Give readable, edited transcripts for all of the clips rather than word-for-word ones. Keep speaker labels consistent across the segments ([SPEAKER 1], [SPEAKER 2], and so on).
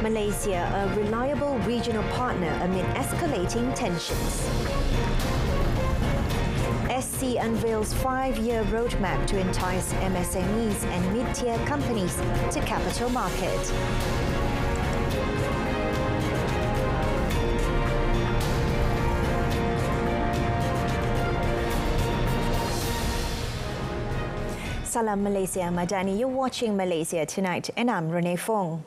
[SPEAKER 1] Malaysia a reliable regional partner amid escalating tensions. SC unveils 5-year roadmap to entice MSMEs and mid-tier companies to capital market. Salam Malaysia Madani, you're watching Malaysia Tonight and I'm Renee Fong.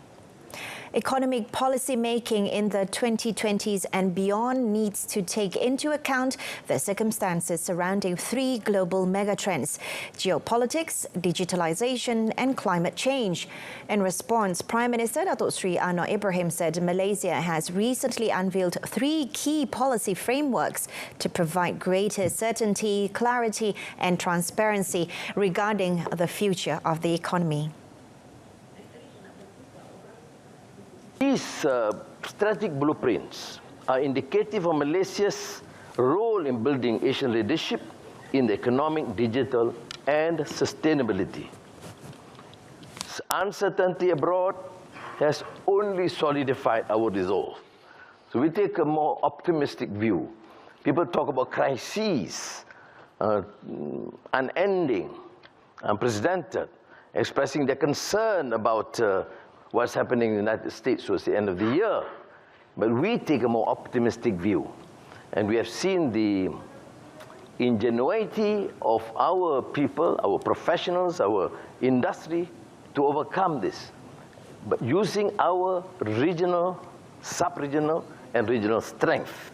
[SPEAKER 1] Economic policy making in the 2020s and beyond needs to take into account the circumstances surrounding 3 global megatrends: geopolitics, digitalization and climate change. In response, Prime Minister Datuk Seri Anwar Ibrahim said Malaysia has recently unveiled 3 key policy frameworks to provide greater certainty, clarity and transparency regarding the future of the economy.
[SPEAKER 2] These strategic blueprints are indicative of Malaysia's role in building Asian leadership in the economic, digital and sustainability. Uncertainty abroad has only solidified our resolve. So we take a more optimistic view. People talk about crises, unending, unprecedented, expressing their concern about what's happening in the United States towards the end of the year. But we take a more optimistic view. And we have seen the ingenuity of our people, our professionals, our industry to overcome this. But using our regional, sub-regional and regional strength.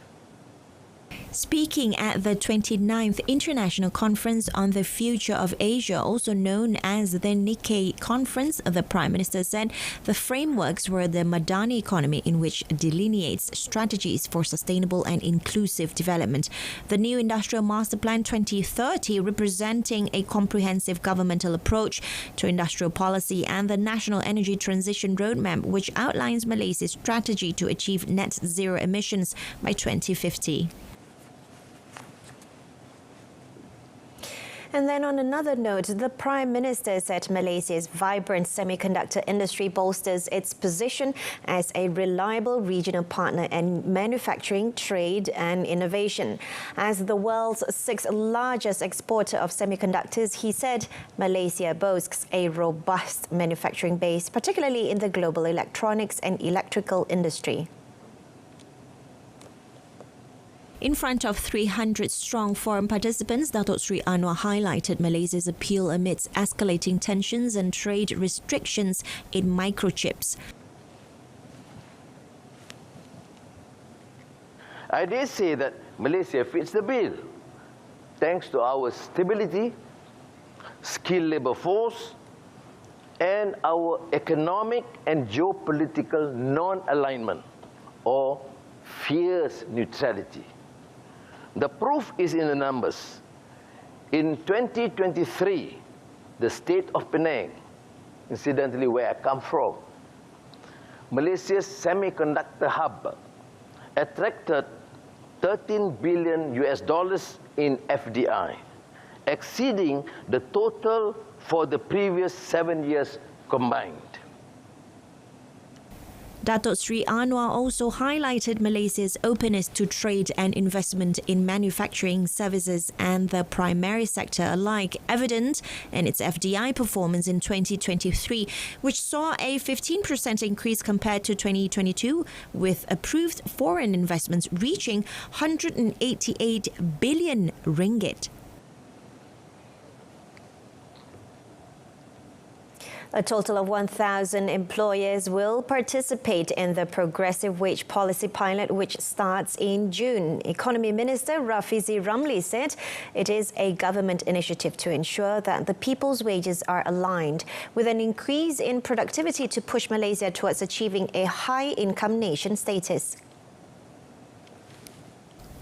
[SPEAKER 1] Speaking at the 29th International Conference on the Future of Asia, also known as the Nikkei Conference, the Prime Minister said the frameworks were the Madani economy, in which delineates strategies for sustainable and inclusive development, the new Industrial Master Plan 2030 representing a comprehensive governmental approach to industrial policy, and the National Energy Transition Roadmap, which outlines Malaysia's strategy to achieve net zero emissions by 2050. And then on another note, the Prime Minister said Malaysia's vibrant semiconductor industry bolsters its position as a reliable regional partner in manufacturing, trade and innovation. As the world's 6th largest exporter of semiconductors, he said Malaysia boasts a robust manufacturing base, particularly in the global electronics and electrical industry. In front of 300-strong foreign participants, Datuk Seri Anwar highlighted Malaysia's appeal amidst escalating tensions and trade restrictions in microchips.
[SPEAKER 2] I dare say that Malaysia fits the bill, thanks to our stability, skilled labour force, and our economic and geopolitical non-alignment or fierce neutrality. The proof is in the numbers. In 2023, the state of Penang, incidentally where I come from, Malaysia's semiconductor hub, attracted $13 billion in FDI, exceeding the total for the previous 7 years combined.
[SPEAKER 1] Datuk Seri Anwar also highlighted Malaysia's openness to trade and investment in manufacturing, services and the primary sector alike, evident in its FDI performance in 2023, which saw a 15% increase compared to 2022, with approved foreign investments reaching 188 billion ringgit. A total of 1,000 employers will participate in the Progressive Wage Policy Pilot, which starts in June. Economy Minister Rafizi Ramli said it is a government initiative to ensure that the people's wages are aligned with an increase in productivity to push Malaysia towards achieving a high-income nation status.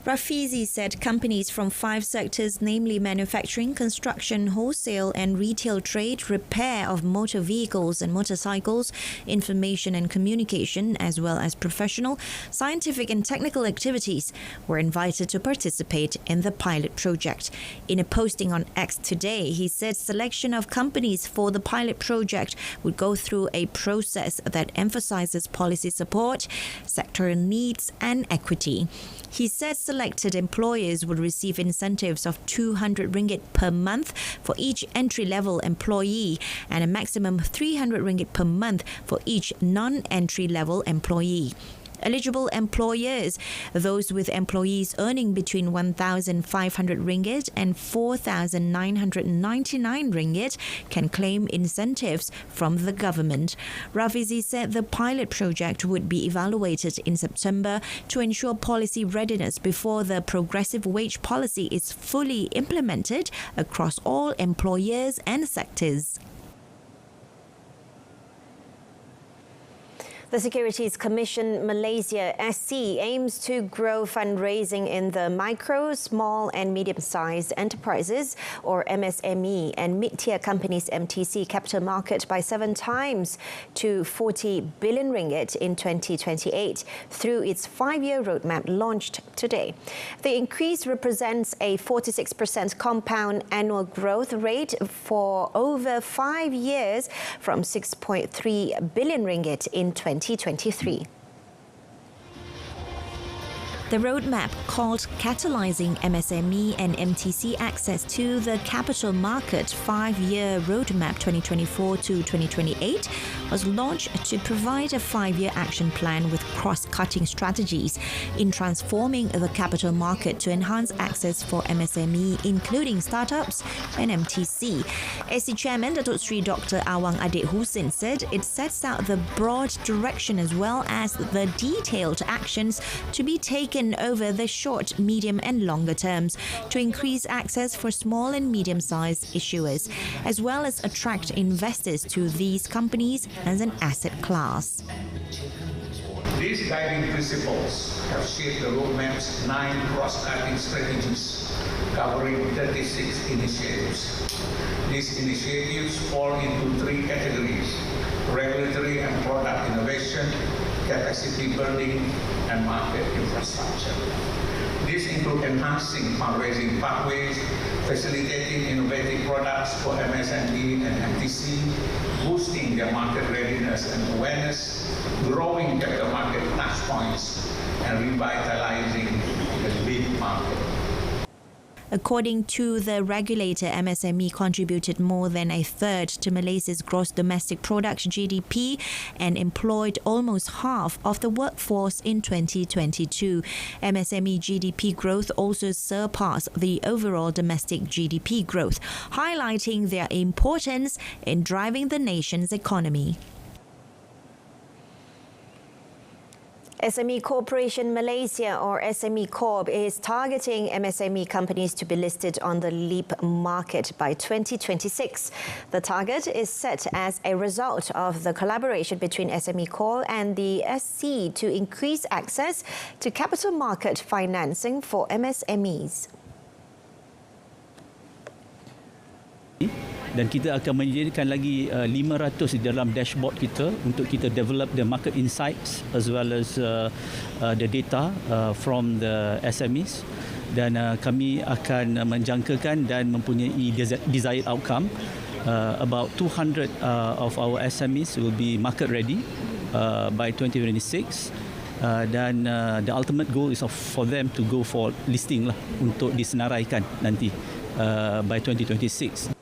[SPEAKER 1] Rafizi said companies from 5 sectors, namely manufacturing, construction, wholesale and retail trade, repair of motor vehicles and motorcycles, information and communication, as well as professional, scientific and technical activities, were invited to participate in the pilot project. In a posting on X today, he said selection of companies for the pilot project would go through a process that emphasizes policy support, sectoral needs and equity. He said selected employers would receive incentives of 200 ringgit per month for each entry-level employee and a maximum 300 ringgit per month for each non-entry-level employee. Eligible employers, those with employees earning between 1,500 ringgit and 4,999 ringgit, can claim incentives from the government. Rafizi said the pilot project would be evaluated in September to ensure policy readiness before the progressive wage policy is fully implemented across all employers and sectors. The Securities Commission Malaysia SC aims to grow fundraising in the micro, small and medium-sized enterprises or MSME and mid-tier companies MTC capital market by 7 times to 40 billion ringgit in 2028 through its 5-year roadmap launched today. The increase represents a 46% compound annual growth rate for over 5 years from 6.3 billion ringgit in 2023. The roadmap, called Catalyzing MSME and MTC Access to the Capital Market 5-Year Roadmap 2024 to 2028, was launched to provide a 5-year action plan with cross-cutting strategies in transforming the capital market to enhance access for MSME, including startups and MTC. SC Chairman Datuk Sri Dr. Awang Adik Hussein said it sets out the broad direction as well as the detailed actions to be taken over the short, medium and longer terms to increase access for small and medium-sized issuers, as well as attract investors to these companies as an asset class.
[SPEAKER 3] These guiding principles have shaped the roadmap's 9 cross-cutting strategies covering 36 initiatives. These initiatives fall into 3 categories: regulatory and product innovation, capacity building, and market infrastructure. These include enhancing fundraising pathways, facilitating innovative products for MSME and MTC, boosting their market readiness and awareness, growing capital market touchpoints, and revitalizing the big market.
[SPEAKER 1] According to the regulator, MSME contributed more than a third to Malaysia's gross domestic product GDP and employed almost half of the workforce in 2022. MSME GDP growth also surpassed the overall domestic GDP growth, highlighting their importance in driving the nation's economy. SME Corporation Malaysia, or SME Corp, is targeting MSME companies to be listed on the LEAP market by 2026. The target is set as a result of the collaboration between SME Corp and the SC to increase access to capital market financing for MSMEs.
[SPEAKER 4] Dan kita akan menjadikan lagi 500 di dalam dashboard kita untuk kita develop the market insights as well as the data from the SMEs, dan kami akan menjangkakan dan mempunyai desired outcome. About 200 of our SMEs will be market ready by 2026. Dan the ultimate goal is for them to go for listing lah, untuk disenaraikan nanti by 2026.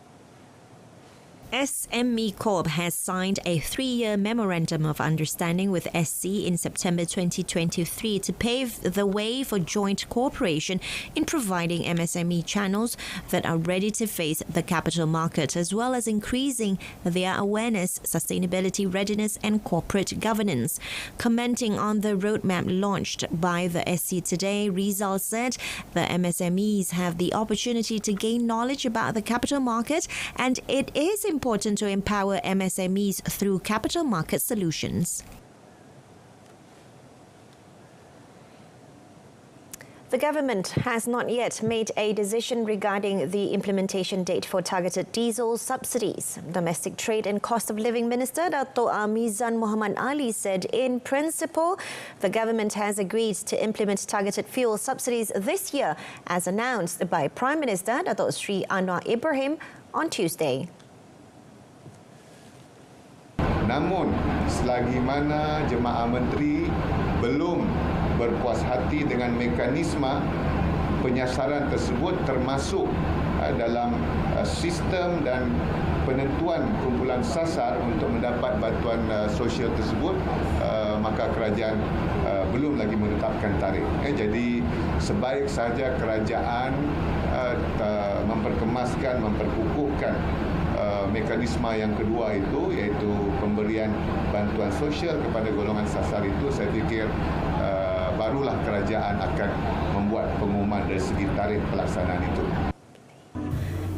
[SPEAKER 1] SME Corp has signed a 3-year memorandum of understanding with SC in September 2023 to pave the way for joint cooperation in providing MSME channels that are ready to face the capital market, as well as increasing their awareness, sustainability readiness and corporate governance. Commenting on the roadmap launched by the SC today, Rizal said the MSMEs have the opportunity to gain knowledge about the capital market, and it is important to empower MSMEs through capital market solutions. The government has not yet made a decision regarding the implementation date for targeted diesel subsidies. Domestic Trade and Cost of Living Minister Dato' Mizan Muhammad Ali said in principle, the government has agreed to implement targeted fuel subsidies this year as announced by Prime Minister Dato' Sri Anwar Ibrahim on Tuesday.
[SPEAKER 5] Namun, selagi mana jemaah menteri belum berpuas hati dengan mekanisme penyasaran tersebut termasuk dalam sistem dan penentuan kumpulan sasar untuk mendapat bantuan sosial tersebut, maka kerajaan belum lagi menetapkan tarikh. Jadi sebaik saja kerajaan memperkemaskan, memperkukuhkan mekanisme yang kedua itu, iaitu pemberian bantuan sosial kepada golongan sasar itu, saya fikir barulah kerajaan akan membuat pengumuman dari segi tarikh pelaksanaan itu.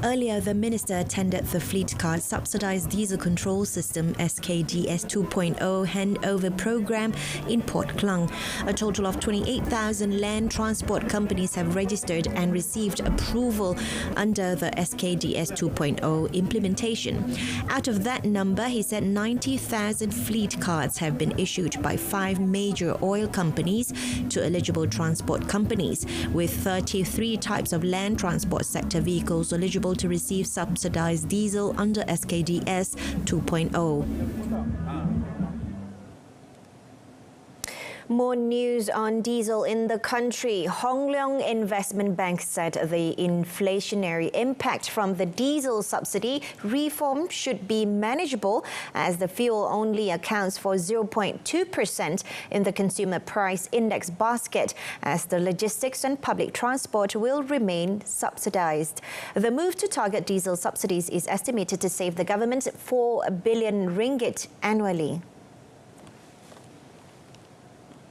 [SPEAKER 1] Earlier, the minister attended the Fleet Card Subsidised Diesel Control System SKDS 2.0 handover program in Port Klang. A total of 28,000 land transport companies have registered and received approval under the SKDS 2.0 implementation. Out of that number, he said 90,000 fleet cards have been issued by 5 major oil companies to eligible transport companies, with 33 types of land transport sector vehicles eligible to receive subsidized diesel under SKDS 2.0. More news on diesel in the country. Hong Leong Investment Bank said the inflationary impact from the diesel subsidy reform should be manageable as the fuel only accounts for 0.2% in the consumer price index basket, as the logistics and public transport will remain subsidized. The move to target diesel subsidies is estimated to save the government 4 billion ringgit annually.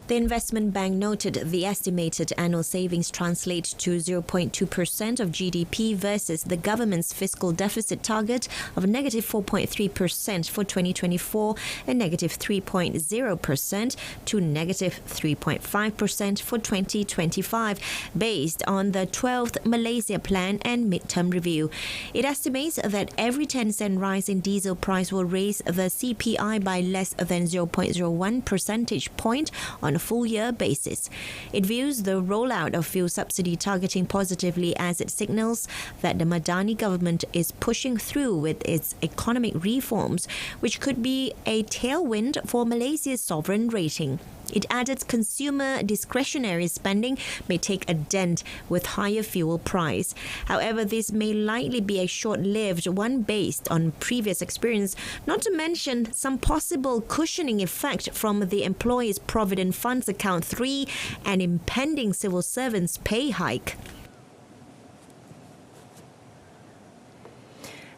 [SPEAKER 1] The investment bank noted the estimated annual savings translate to 0.2% of GDP versus the government's fiscal deficit target of negative 4.3% for 2024 and negative 3.0% to negative 3.5% for 2025, based on the 12th Malaysia Plan and midterm review. It estimates that every 10-cent rise in diesel price will raise the CPI by less than 0.01 percentage point on a full-year basis. It views the rollout of fuel subsidy targeting positively as it signals that the Madani government is pushing through with its economic reforms, which could be a tailwind for Malaysia's sovereign rating. It added consumer discretionary spending may take a dent with higher fuel price. However, this may likely be a short-lived one based on previous experience, not to mention some possible cushioning effect from the Employees Provident Funds Account 3 and impending civil servants' pay hike.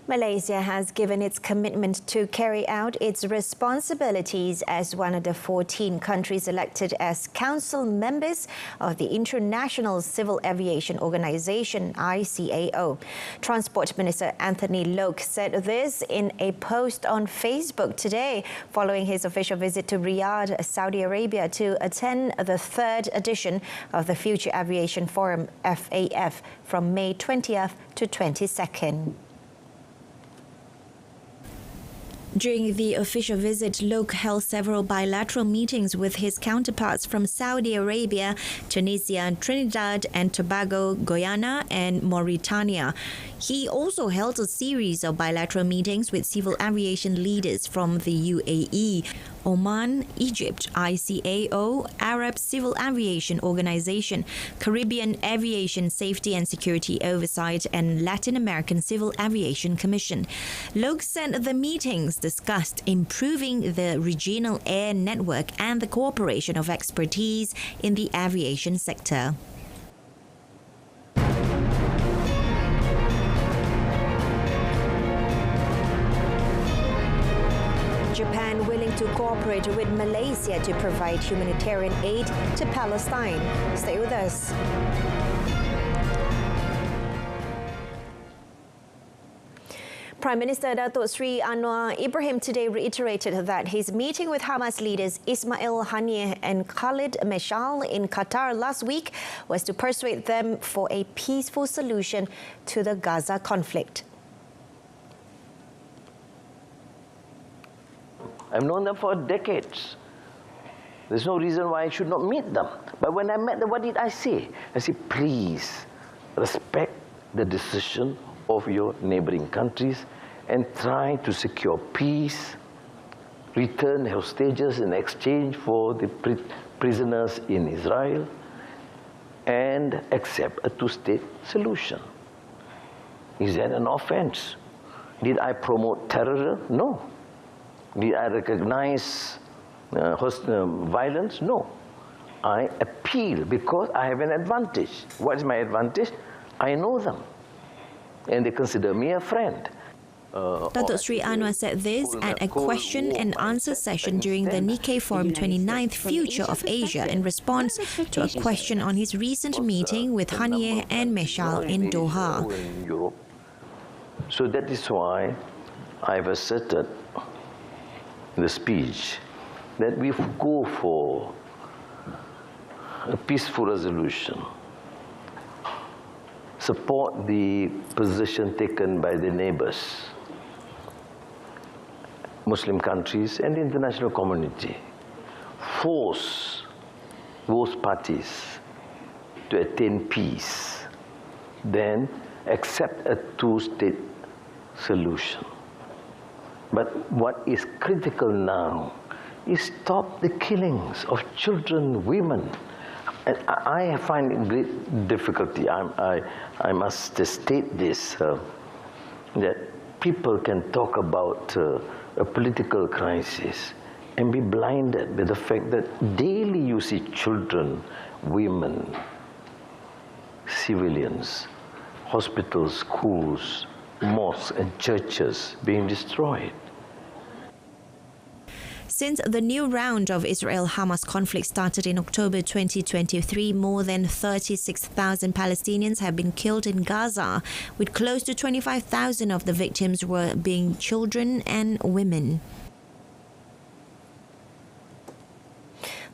[SPEAKER 1] Malaysia has given its commitment to carry out its responsibilities as one of the 14 countries elected as council members of the International Civil Aviation Organization, ICAO. Transport Minister Anthony Loke said this in a post on Facebook today, following his official visit to Riyadh, Saudi Arabia, to attend the third edition of the Future Aviation Forum, FAF, from May 20th to 22nd. During the official visit, Loke held several bilateral meetings with his counterparts from Saudi Arabia, Tunisia, Trinidad and Tobago, Guyana and Mauritania. He also held a series of bilateral meetings with civil aviation leaders from the UAE, Oman, Egypt, ICAO, Arab Civil Aviation Organization, Caribbean Aviation Safety and Security Oversight, and Latin American Civil Aviation Commission. Loke said the meetings discussed improving the regional air network and the cooperation of expertise in the aviation sector. Japan willing to cooperate with Malaysia to provide humanitarian aid to Palestine. Stay with us. Prime Minister Datuk Sri Anwar Ibrahim today reiterated that his meeting with Hamas leaders Ismail Haniyeh and Khalid Meshal in Qatar last week was to persuade them for a peaceful solution to the Gaza conflict.
[SPEAKER 2] I've known them for decades. There's no reason why I should not meet them. But when I met them, what did I say? I said, please respect the decision of your neighboring countries and try to secure peace, return hostages in exchange for the prisoners in Israel, and accept a two-state solution. Is that an offense? Did I promote terrorism? No. Did I recognize violence? No. I appeal because I have an advantage. What is my advantage? I know them, and they consider me a friend.
[SPEAKER 1] Datuk Sri Anwar said this at a question and answer session during the Nikkei Forum 29th Future of Asia in response to a question on his recent meeting with Haniyeh and Meshal in Doha.
[SPEAKER 2] So that is why I've asserted in the speech that we go for a peaceful resolution, support the position taken by the neighbors, Muslim countries and the international community, force both parties to attain peace, then accept a two-state solution. But what is critical now is stop the killings of children, women. And I find it great difficulty. I must state this, that people can talk about a political crisis and be blinded by the fact that daily you see children, women, civilians, hospitals, schools, mosques and churches being destroyed.
[SPEAKER 1] Since the new round of Israel-Hamas conflict started in October 2023, more than 36,000 Palestinians have been killed in Gaza, with close to 25,000 of the victims were being children and women.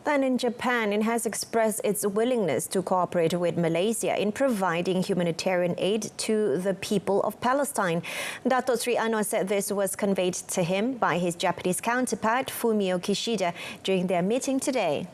[SPEAKER 1] Then in Japan, it has expressed its willingness to cooperate with Malaysia in providing humanitarian aid to the people of Palestine. Datuk Sri Anwar said this was conveyed to him by his Japanese counterpart, Fumio Kishida, during their meeting today.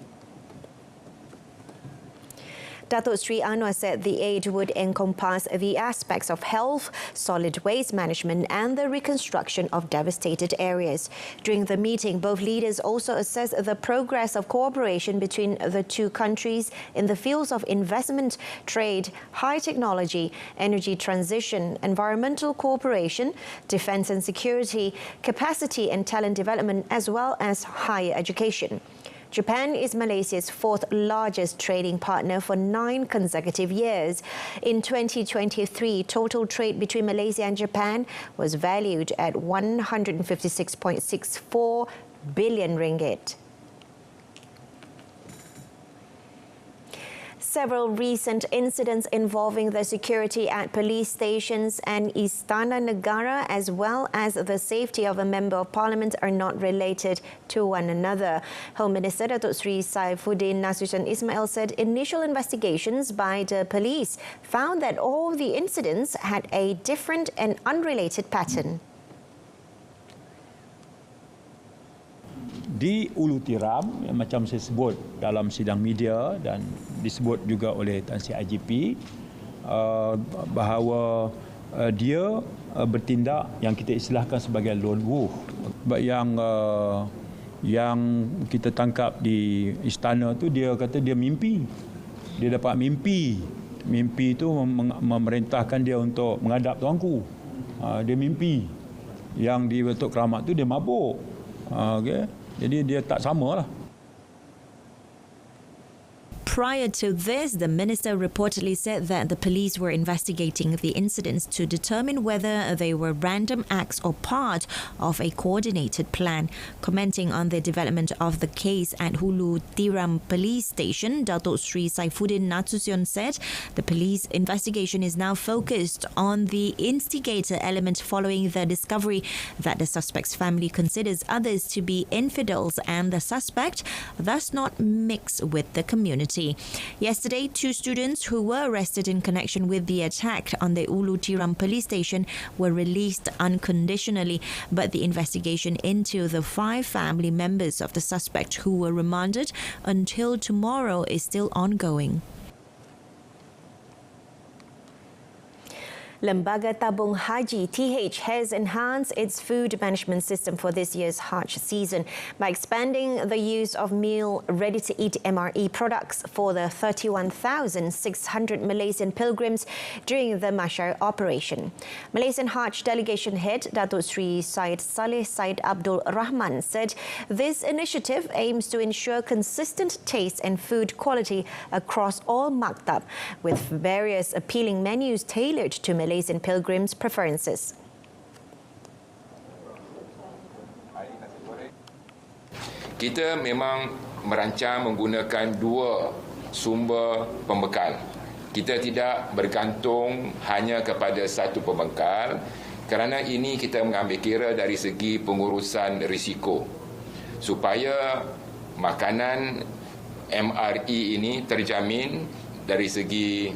[SPEAKER 1] Datuk Sri Anwar said the aid would encompass the aspects of health, solid waste management and the reconstruction of devastated areas. During the meeting, both leaders also assessed the progress of cooperation between the two countries in the fields of investment, trade, high technology, energy transition, environmental cooperation, defense and security, capacity and talent development, as well as higher education. Japan is Malaysia's fourth largest trading partner for 9 consecutive years. In 2023, total trade between Malaysia and Japan was valued at 156.64 billion ringgit. Several recent incidents involving the security at police stations and Istana Negara, as well as the safety of a member of parliament, are not related to one another. Home Minister Datuk Sri Saifuddin Nasution Ismail said initial investigations by the police found that all the incidents had a different and unrelated pattern.
[SPEAKER 6] Di Ulu Tiram, yang macam saya sebut dalam sidang media dan disebut juga oleh Tan Sri IGP, bahawa dia bertindak yang kita istilahkan sebagai lone wolf. Yang kita tangkap di istana tu, dia kata dia mimpi. Dia dapat mimpi. Mimpi tu memerintahkan dia untuk menghadap tuanku. Dia mimpi. Yang di Datuk Keramat tu dia mabuk. Okey. Jadi dia tak samalah.
[SPEAKER 1] prior to this, the minister reportedly said that the police were investigating the incidents to determine whether they were random acts or part of a coordinated plan. Commenting on the development of the case at Hulu Terima Police Station, Datuk Sri Saifuddin Nasution said the police investigation is now focused on the instigator element following the discovery that the suspect's family considers others to be infidels and the suspect thus not mix with the community. Yesterday, 2 students who were arrested in connection with the attack on the Ulu Tiram police station were released unconditionally, but the investigation into the 5 family members of the suspect who were remanded until tomorrow is still ongoing. Lembaga Tabung Haji (TH) has enhanced its food management system for this year's Hajj season by expanding the use of meal ready-to-eat MRE products for the 31,600 Malaysian pilgrims during the Masyar operation. Malaysian Hajj Delegation Head Datuk Sri Syed Saleh Syed Abdul Rahman said this initiative aims to ensure consistent taste and food quality across all maktab, with various appealing menus tailored to Malaysian pilgrims' preferences.
[SPEAKER 7] Kita memang merancang menggunakan 2 sumber pembekal. Kita tidak bergantung hanya kepada satu pembekal, kerana ini kita mengambil kira dari segi pengurusan risiko supaya makanan MRE ini terjamin dari segi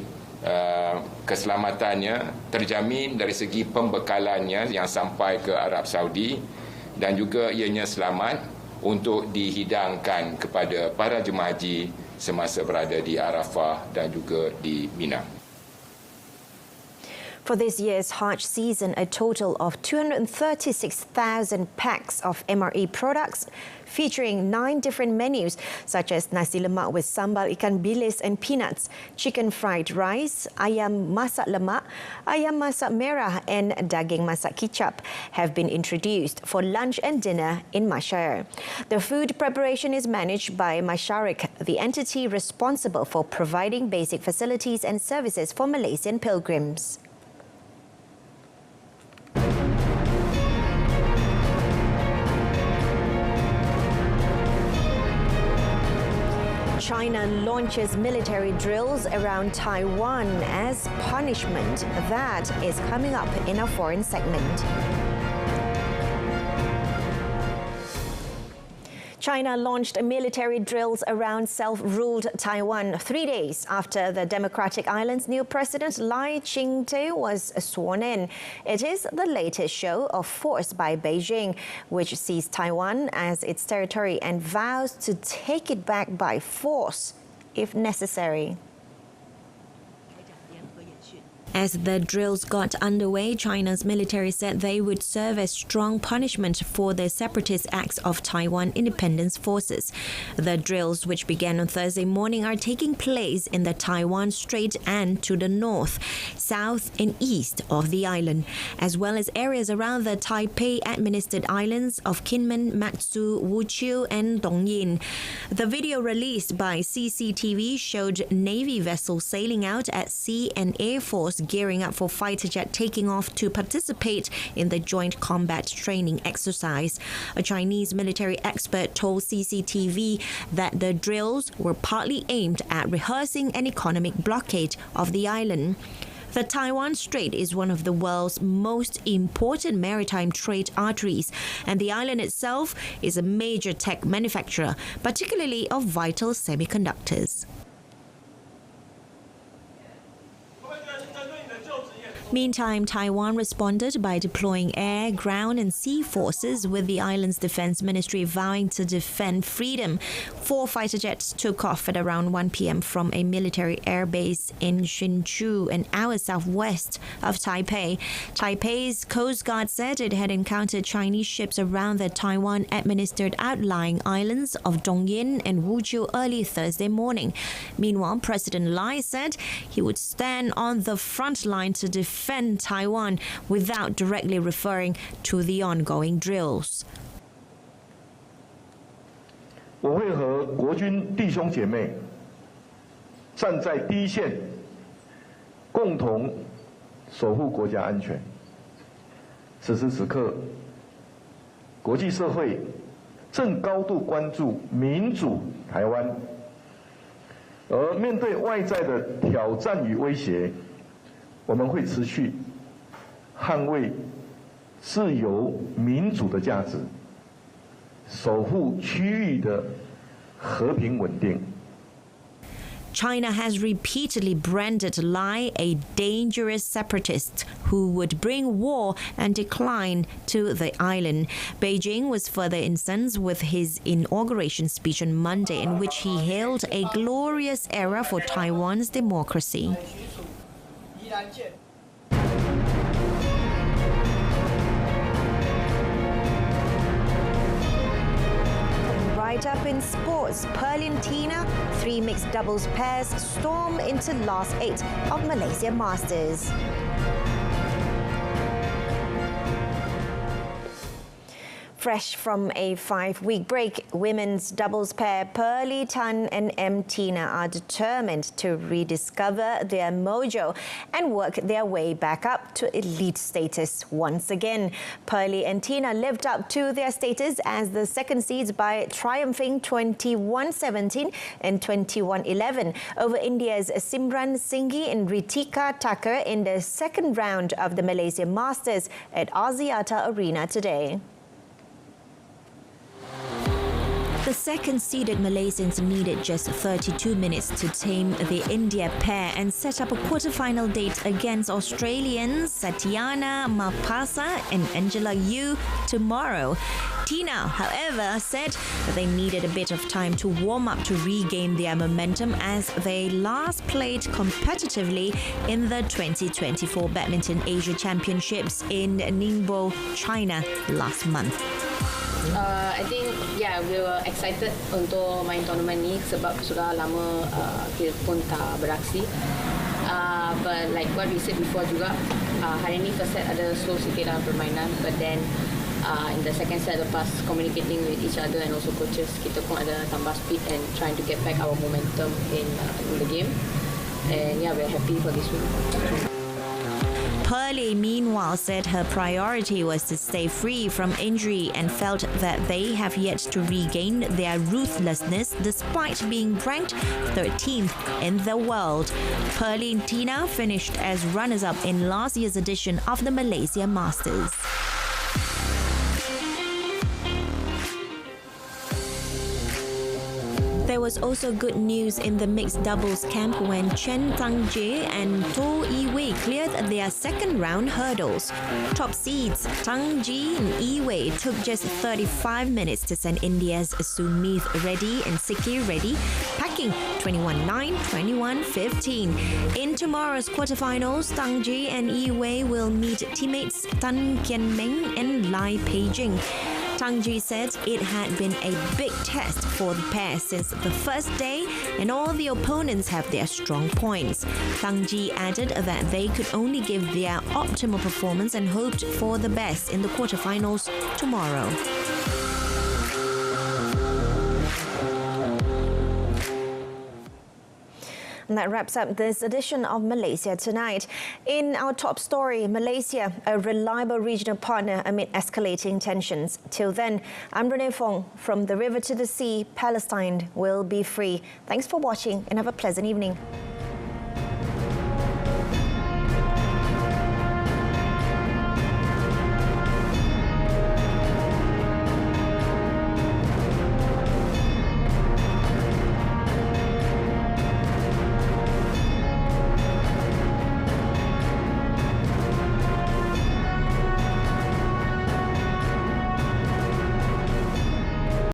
[SPEAKER 7] keselamatannya, terjamin dari segi pembekalannya yang sampai ke Arab Saudi, dan juga ianya selamat untuk dihidangkan kepada para jemaah haji semasa berada di Arafah dan juga di Mina.
[SPEAKER 1] For this year's Hajj season, a total of 236,000 packs of MRE products featuring 9 different menus such as nasi lemak with sambal ikan bilis and peanuts, chicken fried rice, ayam masak lemak, ayam masak merah and daging masak kicap have been introduced for lunch and dinner in Masyar. The food preparation is managed by Masyarik, the entity responsible for providing basic facilities and services for Malaysian pilgrims. China launches military drills around Taiwan as punishment. That is coming up in our foreign segment. China launched military drills around self-ruled Taiwan 3 days after the democratic island's new president Lai Ching-te was sworn in. It is the latest show of force by Beijing, which sees Taiwan as its territory and vows to take it back by force if necessary. As the drills got underway, China's military said they would serve as strong punishment for the separatist acts of Taiwan independence forces. The drills, which began on Thursday morning, are taking place in the Taiwan Strait and to the north, south and east of the island, as well as areas around the Taipei-administered islands of Kinmen, Matsu, Wuqiu and Dongyin. The video released by CCTV showed Navy vessels sailing out at sea and Air Force gearing up for fighter jet taking off to participate in the joint combat training exercise. A Chinese military expert told CCTV that the drills were partly aimed at rehearsing an economic blockade of the island. The Taiwan Strait is one of the world's most important maritime trade arteries, and the island itself is a major tech manufacturer, particularly of vital semiconductors. Meantime, Taiwan responded by deploying air, ground and sea forces, with the island's defense ministry vowing to defend freedom. 4 fighter jets took off at around 1 p.m. from a military airbase in Hsinchu, an hour southwest of Taipei. Taipei's Coast Guard said it had encountered Chinese ships around the Taiwan-administered outlying islands of Dongyin and Wuqiu early Thursday morning. Meanwhile, President Lai said he would stand on the front line to defend Taiwan without directly referring to the ongoing drills.
[SPEAKER 8] 我会和国军弟兄姐妹站在第一线，共同守护国家安全。此时此刻，国际社会正高度关注民主台湾，而面对外在的挑战与威胁，我们会持续捍卫自由民主的价值，守护区域的和平稳定。
[SPEAKER 1] China has repeatedly branded Lai a dangerous separatist who would bring war and decline to the island. Beijing was further incensed with his inauguration speech on Monday, in which he hailed a glorious era for Taiwan's democracy. Right up in sports, Pearl and Tina, 3 mixed doubles pairs storm into last 8 of Malaysia Masters. Fresh from a 5-week break, women's doubles pair Pearly Tan and M. Tina are determined to rediscover their mojo and work their way back up to elite status once again. Pearly and Tina lived up to their status as the second seeds by triumphing 21-17 and 21-11 over India's Simran Singhi and Ritika Thakur in the second round of the Malaysia Masters at Axiata Arena today. The second-seeded Malaysians needed just 32 minutes to tame the India pair and set up a quarter-final date against Australians Satyana Mapasa and Angela Yu tomorrow. Tina, however, said that they needed a bit of time to warm up to regain their momentum as they last played competitively in the 2024 Badminton Asia Championships in Ningbo, China last month.
[SPEAKER 9] I think we were excited untuk main tournament ni sebab sudah lama kita pun tak beraksi. But like what we said before juga, hari ni first set ada slow sikit dalam permainan, but then in the second set lepas communicating with each other and also coaches, kita pun ada tambah speed and trying to get back our momentum in the game. And we're happy for this win.
[SPEAKER 1] Pearly, meanwhile, said her priority was to stay free from injury and felt that they have yet to regain their ruthlessness despite being ranked 13th in the world. Pearly and Tina finished as runners-up in last year's edition of the Malaysia Masters. There was also good news in the mixed doubles camp when Chen Tang-jae and To Yi-wei cleared their second round hurdles. Top seeds Tang-jae and Yi-wei took just 35 minutes to send India's Sumit Reddy and Sikki Reddy packing 21-9, 21-15. In tomorrow's quarterfinals, Tang-jae and Yi-wei will meet teammates Tan Kian-meng and Lai Pei-jing. Tang-jae said it had been a big test for the pair since the first day and all the opponents have their strong points. Tang-jae added that they could only give their optimal performance and hoped for the best in the quarterfinals tomorrow. And that wraps up this edition of Malaysia Tonight. In our top story, Malaysia, a reliable regional partner amid escalating tensions. Till then, I'm Renee Fong. From the river to the sea, Palestine will be free. Thanks for watching and have a pleasant evening.